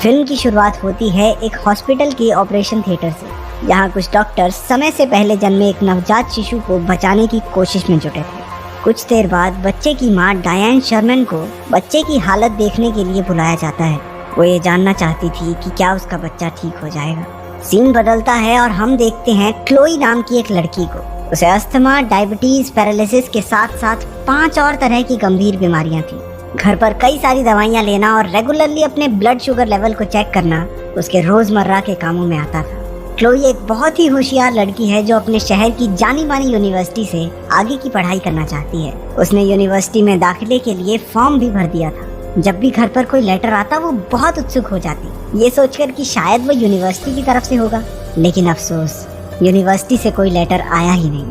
Film की शुरुआत होती है एक हॉस्पिटल के ऑपरेशन थिएटर से, जहां कुछ डॉक्टर्स समय से पहले जन्मे एक नवजात शिशु को बचाने की कोशिश में जुटे थे। कुछ देर बाद बच्चे की मां डायन शर्मन को बच्चे की हालत देखने के लिए बुलाया जाता है। वो ये जानना चाहती थी कि क्या उसका बच्चा ठीक हो जाएगा। सीन बदलता है और हम देखते हैं क्लोई नाम की एक लड़की को। उसे अस्थमा, डायबिटीज, पैरालिसिस के साथ साथ 5 और तरह की गंभीर बीमारियां थी। घर पर कई सारी दवाइयां लेना और रेगुलरली अपने ब्लड शुगर लेवल को चेक करना उसके रोजमर्रा के कामों में आता था। क्लोई एक बहुत ही होशियार लड़की है जो अपने शहर की जानी मानी यूनिवर्सिटी से आगे की पढ़ाई करना चाहती है। उसने यूनिवर्सिटी में दाखिले के लिए फॉर्म भी भर दिया था। जब भी घर पर कोई लेटर आता वो बहुत उत्सुक हो जाती, ये सोचकर कि शायद वो यूनिवर्सिटी की तरफ से होगा। लेकिन अफसोस, यूनिवर्सिटी से कोई लेटर आया ही नहीं।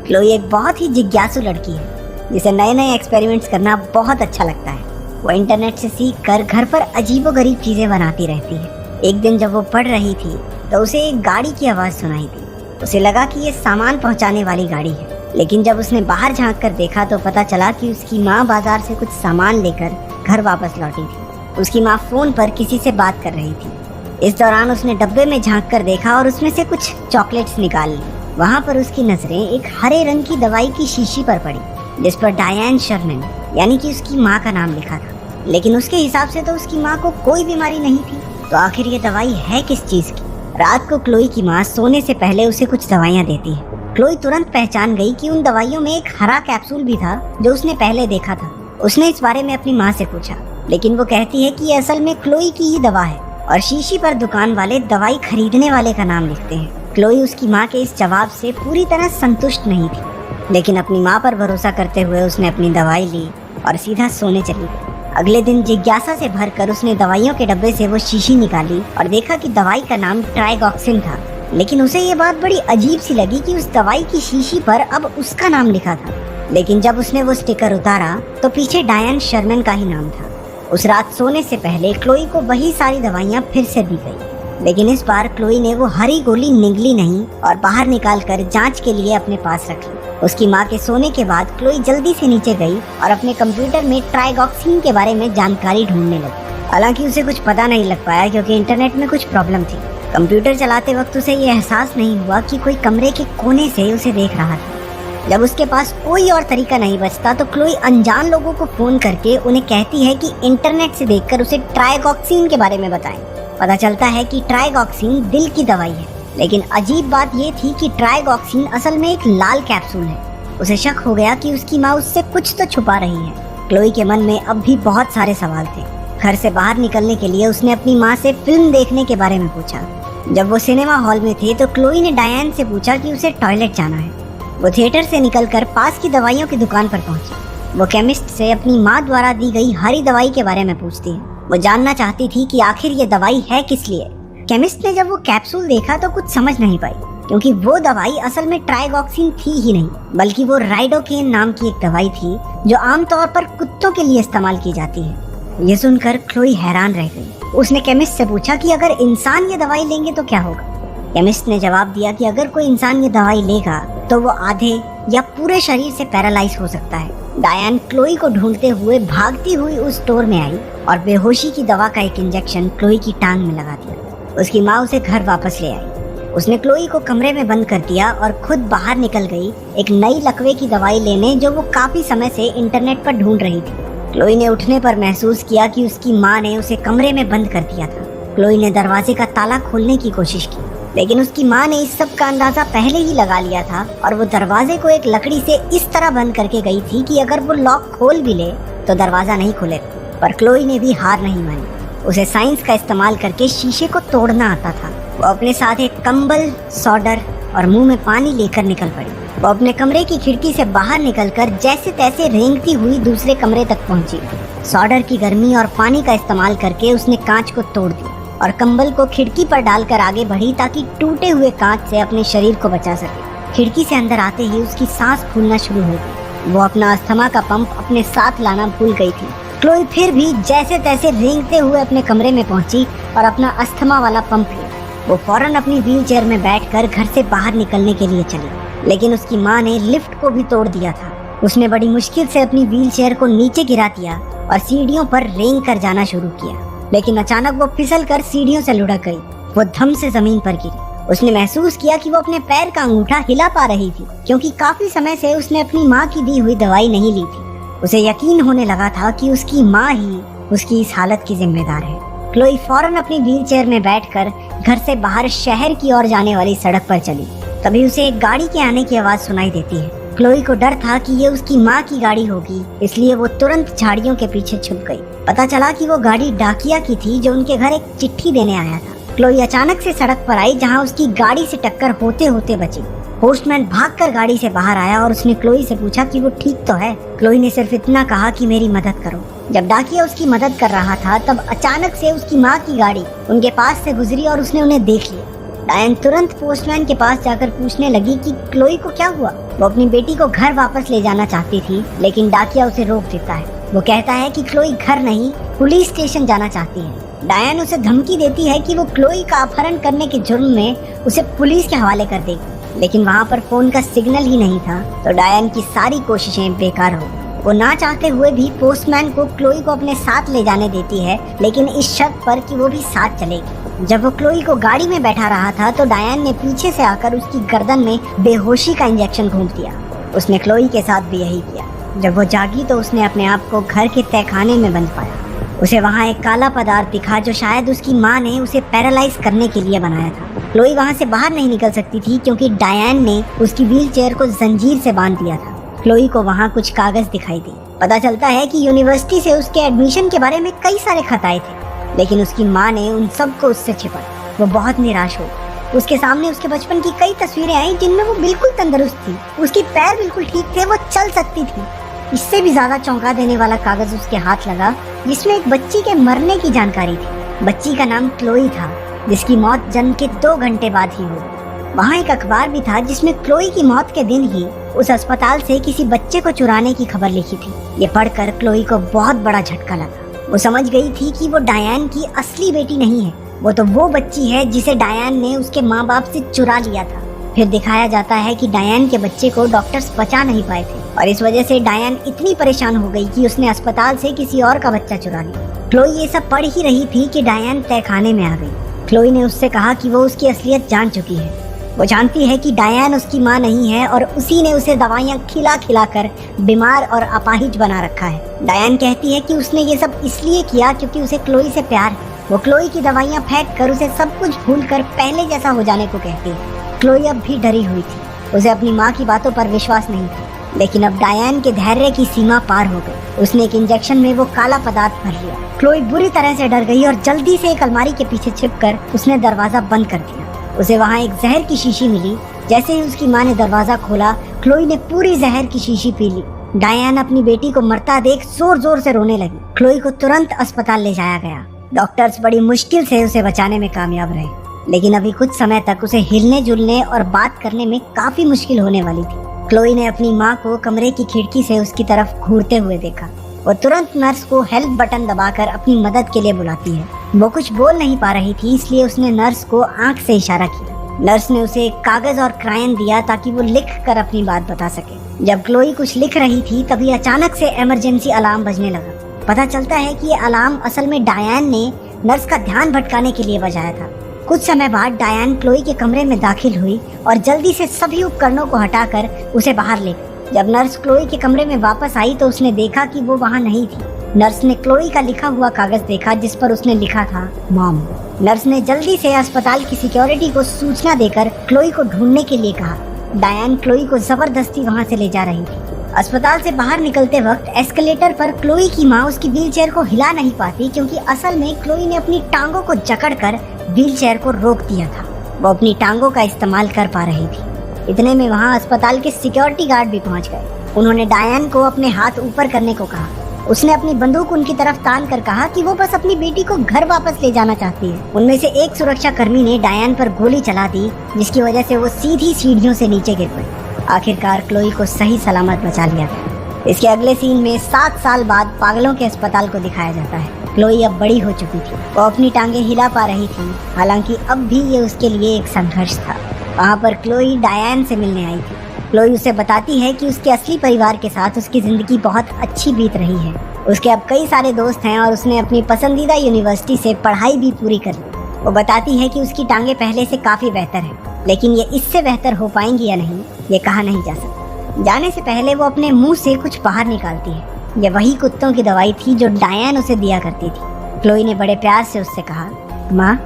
क्लोई एक बहुत ही जिज्ञासु लड़की है जिसे नए नए एक्सपेरिमेंट्स करना बहुत अच्छा लगता है। वो इंटरनेट से सीख कर घर पर अजीबोगरीब चीजें बनाती रहती है। एक दिन जब वो पढ़ रही थी तो उसे एक गाड़ी की आवाज सुनाई दी। उसे लगा कि ये सामान पहुंचाने वाली गाड़ी है, लेकिन जब उसने बाहर झांक कर देखा तो पता चला कि उसकी माँ बाजार से कुछ सामान लेकर घर वापस लौटी थी। उसकी माँ फोन पर किसी से बात कर रही थी। इस दौरान उसने डब्बे में झांक कर देखा और उसमें से कुछ चॉकलेट्स निकाल ली। वहाँ पर उसकी नजरें एक हरे रंग की दवाई की शीशी पर पड़ी, जिस पर डायन शर्मन यानी कि उसकी माँ का नाम लिखा था। लेकिन उसके हिसाब से तो उसकी माँ को कोई बीमारी नहीं थी, तो आखिर ये दवाई है किस चीज की? रात को क्लोई की माँ सोने से पहले उसे कुछ दवाइयाँ देती है। क्लोई तुरंत पहचान गई कि उन दवाइयों में एक हरा कैप्सूल भी था जो उसने पहले देखा था। उसने इस बारे में अपनी माँ से पूछा, लेकिन वो कहती है कि ये असल में क्लोई की ही दवा है और शीशी पर दुकान वाले दवाई खरीदने वाले का नाम लिखते हैं। क्लोई उसकी माँ के इस जवाब से पूरी तरह संतुष्ट नहीं थी, लेकिन अपनी माँ पर भरोसा करते हुए उसने अपनी दवाई ली और सीधा सोने चली गई। अगले दिन जिज्ञासा से भरकर उसने दवाइयों के डब्बे से वो शीशी निकाली और देखा कि दवाई का नाम ट्राइगॉक्सिन था। लेकिन उसे ये बात बड़ी अजीब सी लगी कि उस दवाई की शीशी पर अब उसका नाम लिखा था। लेकिन जब उसने वो स्टिकर उतारा तो पीछे डायन शर्मन का ही नाम था। उस रात सोने से पहले क्लोई को वही सारी दवाइयाँ फिर से दी गई, लेकिन इस बार क्लोई ने वो हरी गोली निगली नहीं और बाहर निकाल कर जाँच के लिए अपने पास रख ली। उसकी माँ के सोने के बाद क्लोई जल्दी से नीचे गई और अपने कंप्यूटर में ट्राइगॉक्सिन के बारे में जानकारी ढूंढने लगी। हालांकि उसे कुछ पता नहीं लग पाया क्योंकि इंटरनेट में कुछ प्रॉब्लम थी। कंप्यूटर चलाते वक्त उसे ये एहसास नहीं हुआ कि कोई कमरे के कोने से उसे देख रहा था। जब उसके पास कोई और तरीका नहीं बचता तो क्लोई अनजान लोगों को फोन करके उन्हें कहती है कि इंटरनेट से देखकर उसे ट्राइगॉक्सिन के बारे में बताएं। पता चलता है कि ट्राइगॉक्सिन दिल की दवाई है, लेकिन अजीब बात ये थी कि ट्राइगॉक्सिन असल में एक लाल कैप्सूल है। उसे शक हो गया कि उसकी माँ उससे कुछ तो छुपा रही है। क्लोई के मन में अब भी बहुत सारे सवाल थे। घर से बाहर निकलने के लिए उसने अपनी माँ से फिल्म देखने के बारे में पूछा। जब वो सिनेमा हॉल में थे तो क्लोई ने डायन से पूछा कि उसे टॉयलेट जाना है। वो थिएटर से निकलकर पास की दवाइयों की दुकान पर पहुंची। वो केमिस्ट से अपनी माँ द्वारा दी गई हरी दवाई के बारे में पूछती है। वो जानना चाहती थी कि आखिर ये दवाई है किस लिए। केमिस्ट ने जब वो कैप्सूल देखा तो कुछ समझ नहीं पाई, क्योंकि वो दवाई असल में ट्राइगॉक्सिन थी ही नहीं, बल्कि वो राइडोकेन नाम की एक दवाई थी जो आमतौर पर कुत्तों के लिए इस्तेमाल की जाती है। ये सुनकर क्लोई हैरान रह गई। उसने केमिस्ट से पूछा कि अगर इंसान ये दवाई लेंगे तो क्या होगा। केमिस्ट ने जवाब दिया कि अगर कोई इंसान ये दवाई लेगा तो वो आधे या पूरे शरीर से पैरालाइज हो सकता है। डायन क्लोई को ढूंढते हुए भागती हुई उस स्टोर में आई और बेहोशी की दवा का एक इंजेक्शन क्लोई की टांग में लगा दिया। उसकी माँ उसे घर वापस ले आई। उसने क्लोई को कमरे में बंद कर दिया और खुद बाहर निकल गई एक नई लकवे की दवाई लेने, जो वो काफी समय से इंटरनेट पर ढूंढ रही थी। क्लोई ने उठने पर महसूस किया कि उसकी माँ ने उसे कमरे में बंद कर दिया था। क्लोई ने दरवाजे का ताला खोलने की कोशिश की, लेकिन उसकी माँ ने इस सब का अंदाजा पहले ही लगा लिया था और वो दरवाजे को एक लकड़ी से इस तरह बंद करके गई थी कि अगर वो लॉक खोल भी ले तो दरवाजा नहीं खुलेगा। पर क्लोई ने भी हार नहीं मानी। उसे साइंस का इस्तेमाल करके शीशे को तोड़ना आता था। वो अपने साथ एक कंबल, सोडर और मुंह में पानी लेकर निकल पड़ी। वो अपने कमरे की खिड़की से बाहर निकलकर जैसे तैसे रेंगती हुई दूसरे कमरे तक पहुंची। सोडर की गर्मी और पानी का इस्तेमाल करके उसने कांच को तोड़ दिया और कंबल को खिड़की पर डालकर आगे बढ़ी ताकि टूटे हुए कांच से अपने शरीर को बचा सके। खिड़की से अंदर आते ही उसकी सांस फूलना शुरू हो गई। वो अपना अस्थमा का पंप अपने साथ लाना भूल गई थी। क्लोई फिर भी जैसे तैसे रेंगते हुए अपने कमरे में पहुंची और अपना अस्थमा वाला पंप लिया। वो फौरन अपनी व्हील चेयर में बैठकर घर से बाहर निकलने के लिए चली, लेकिन उसकी माँ ने लिफ्ट को भी तोड़ दिया था। उसने बड़ी मुश्किल से अपनी व्हील चेयर को नीचे गिरा दिया और सीढ़ियों पर रेंग कर जाना शुरू किया। लेकिन अचानक वो फिसल कर सीढ़ियों से लुढ़क गई। वो धम से जमीन पर गिरी। उसने महसूस किया कि वो अपने पैर का अंगूठा हिला पा रही थी, क्योंकि काफी समय से उसने अपनी माँ की दी हुई दवाई नहीं ली थी। उसे यकीन होने लगा था कि उसकी माँ ही उसकी इस हालत की जिम्मेदार है। क्लोई फौरन अपनी व्हीलचेयर में बैठकर घर से बाहर शहर की ओर जाने वाली सड़क पर चली। तभी उसे एक गाड़ी के आने की आवाज सुनाई देती है। क्लोई को डर था कि ये उसकी माँ की गाड़ी होगी, इसलिए वो तुरंत झाड़ियों के पीछे छुप गई। पता चला कि वो गाड़ी डाकिया की थी, जो उनके घर एक चिट्ठी देने आया था। क्लोई अचानक से सड़क पर आई, जहाँ उसकी गाड़ी से टक्कर होते होते बची। पोस्टमैन भागकर गाड़ी से बाहर आया और उसने क्लोई से पूछा कि वो ठीक तो है। क्लोई ने सिर्फ इतना कहा कि मेरी मदद करो। जब डाकिया उसकी मदद कर रहा था, तब अचानक से उसकी माँ की गाड़ी उनके पास से गुजरी और उसने उन्हें देख लिया। डायन तुरंत पोस्टमैन के पास जाकर पूछने लगी कि क्लोई को क्या हुआ। वो अपनी बेटी को घर वापस ले जाना चाहती थी, लेकिन डाकिया उसे रोक देता है। वो कहता है कि क्लोई घर नहीं, पुलिस स्टेशन जाना चाहती है। डायन उसे धमकी देती है कि वो क्लोई का अपहरण करने के जुर्म में उसे पुलिस के हवाले कर देगी, लेकिन वहाँ पर फोन का सिग्नल ही नहीं था, तो डायन की सारी कोशिशें बेकार हो गई। वो ना चाहते हुए भी पोस्टमैन को क्लोई को अपने साथ ले जाने देती है, लेकिन इस शर्त पर कि वो भी साथ चलेगी। जब वो क्लोई को गाड़ी में बैठा रहा था, तो डायन ने पीछे से आकर उसकी गर्दन में बेहोशी का इंजेक्शन घूंप दिया। उसने क्लोई के साथ भी यही किया। जब वो जागी तो उसने अपने आप को घर के तहखाने में बंद पाया। उसे वहाँ एक काला पदार्थ दिखा, जो शायद उसकी माँ ने उसे पैरालाइज करने के लिए बनाया था। क्लोई वहाँ से बाहर नहीं निकल सकती थी, क्योंकि डायन ने उसकी व्हीलचेयर को जंजीर से बांध दिया था। क्लोई को वहाँ कुछ कागज दिखाई दी। पता चलता है कि यूनिवर्सिटी से उसके एडमिशन के बारे में कई सारे खत आए थे, लेकिन उसकी माँ ने उन सबको उससे छिपाया। वो बहुत निराश हो। उसके सामने उसके बचपन की कई तस्वीरें आई, जिनमें वो बिल्कुल तंदुरुस्त थी, उसके पैर बिल्कुल ठीक थे, वो चल सकती थी। इससे भी ज्यादा चौंका देने वाला कागज उसके हाथ लगा, जिसमें एक बच्ची के मरने की जानकारी थी। बच्ची का नाम क्लोई था, जिसकी मौत जन्म के 2 घंटे बाद ही हुई। वहाँ एक अखबार भी था, जिसमें क्लोई की मौत के दिन ही उस अस्पताल से किसी बच्चे को चुराने की खबर लिखी थी। ये पढ़कर क्लोई को बहुत बड़ा झटका लगा। वो समझ गई थी कि वो डायन की असली बेटी नहीं है, वो बच्ची है जिसे डायन ने उसके माँ बाप से चुरा लिया था। फिर दिखाया जाता है कि डायन के बच्चे को डॉक्टर्स बचा नहीं पाए थे, और इस वजह से डायन इतनी परेशान हो गई कि उसने अस्पताल से किसी और का बच्चा चुरा लिया। क्लोई ये सब पढ़ ही रही थी कि डायन तहखाने में आ गई। क्लोई ने उससे कहा कि वो उसकी असलियत जान चुकी है। वो जानती है कि डायन उसकी माँ नहीं है, और उसी ने उसे दवाइयाँ खिला खिला कर बीमार और अपाहिज बना रखा है। डायन कहती है कि उसने ये सब इसलिए किया क्योंकि उसे क्लोई से प्यार है। वो क्लोई की दवाइयाँ फेंक कर उसे सब कुछ भूलकर पहले जैसा हो जाने को कहती है। क्लोई अब भी डरी हुई थी। उसे अपनी माँ की बातों पर विश्वास नहीं था, लेकिन अब डायन के धैर्य की सीमा पार हो गई। उसने एक इंजेक्शन में वो काला पदार्थ भर लिया। क्लोई बुरी तरह से डर गई और जल्दी से एक अलमारी के पीछे छिपकर उसने दरवाजा बंद कर दिया। उसे वहाँ एक जहर की शीशी मिली। जैसे ही उसकी माँ ने दरवाजा खोला, क्लोई ने पूरी जहर की शीशी पी ली। डायन अपनी बेटी को मरता देख जोर जोर से रोने लगी। क्लोई को तुरंत अस्पताल ले जाया गया। डॉक्टर्स बड़ी मुश्किल से उसे बचाने में कामयाब रहे, लेकिन अभी कुछ समय तक उसे हिलने जुलने और बात करने में काफी मुश्किल होने वाली थी। क्लोई ने अपनी माँ को कमरे की खिड़की से उसकी तरफ घूरते हुए देखा। वो तुरंत नर्स को हेल्प बटन दबाकर अपनी मदद के लिए बुलाती है। वो कुछ बोल नहीं पा रही थी, इसलिए उसने नर्स को आंख से इशारा किया। नर्स ने उसे एक कागज और क्रायन दिया ताकि वो लिख कर अपनी बात बता सके। जब क्लोई कुछ लिख रही थी, तभी अचानक से इमरजेंसी अलार्म बजने लगा। पता चलता है कि ये अलार्म असल में डायन ने नर्स का ध्यान भटकाने के लिए बजाया था। कुछ समय बाद डायन क्लोई के कमरे में दाखिल हुई और जल्दी से सभी उपकरणों को हटाकर उसे बाहर ले गई। जब नर्स क्लोई के कमरे में वापस आई तो उसने देखा कि वो वहाँ नहीं थी। नर्स ने क्लोई का लिखा हुआ कागज देखा, जिस पर उसने लिखा था मॉम। नर्स ने जल्दी से अस्पताल की सिक्योरिटी को सूचना देकर क्लोई को ढूंढने के लिए कहा। डायन क्लोई को जबरदस्ती वहाँ से ले जा रही थी। अस्पताल से बाहर निकलते वक्त एस्केलेटर पर क्लोई की माँ उसकी व्हीलचेयर को हिला नहीं पाती, क्योंकि असल में क्लोई ने अपनी टांगों को जकड़कर व्हीलचेयर को रोक दिया था। वो अपनी टांगों का इस्तेमाल कर पा रही थी। इतने में वहाँ अस्पताल के सिक्योरिटी गार्ड भी पहुँच गए। उन्होंने डायन को अपने हाथ ऊपर करने को कहा। उसने अपनी बंदूक उनकी तरफ तान कर कहा कि वो बस अपनी बेटी को घर वापस ले जाना चाहती है। उनमें से एक सुरक्षा कर्मी ने डायन पर गोली चला दी, जिसकी वजह से वो सीधी सीढ़ियों से नीचे गिर पड़ी। आखिरकार क्लोई को सही सलामत बचा लिया गया। इसके अगले सीन में 7 साल बाद पागलों के अस्पताल को दिखाया जाता है। क्लोई अब बड़ी हो चुकी थी। वो अपनी टांगे हिला पा रही थी, हालांकि अब भी ये उसके लिए एक संघर्ष था। वहाँ पर क्लोई डायन से मिलने आई थी। क्लोई उसे बताती है कि उसके असली परिवार के साथ उसकी ज़िंदगी बहुत अच्छी बीत रही है। उसके अब कई सारे दोस्त हैं और उसने अपनी पसंदीदा यूनिवर्सिटी से पढ़ाई भी पूरी कर ली। वो बताती है कि उसकी टांगे पहले से काफ़ी बेहतर हैं, लेकिन ये इससे बेहतर हो पाएंगी या नहीं, ये कहा नहीं जा सकता। जाने से पहले वो अपने मुंह से कुछ बाहर निकालती है। ये वही कुत्तों की दवाई थी जो डायन उसे दिया करती थी। क्लोई ने बड़े प्यार से उससे कहा, माँ,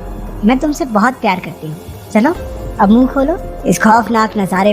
मैं तुमसे बहुत प्यार करती हूँ, चलो अब मुंह खोलो। इस खौफनाक नज़ारे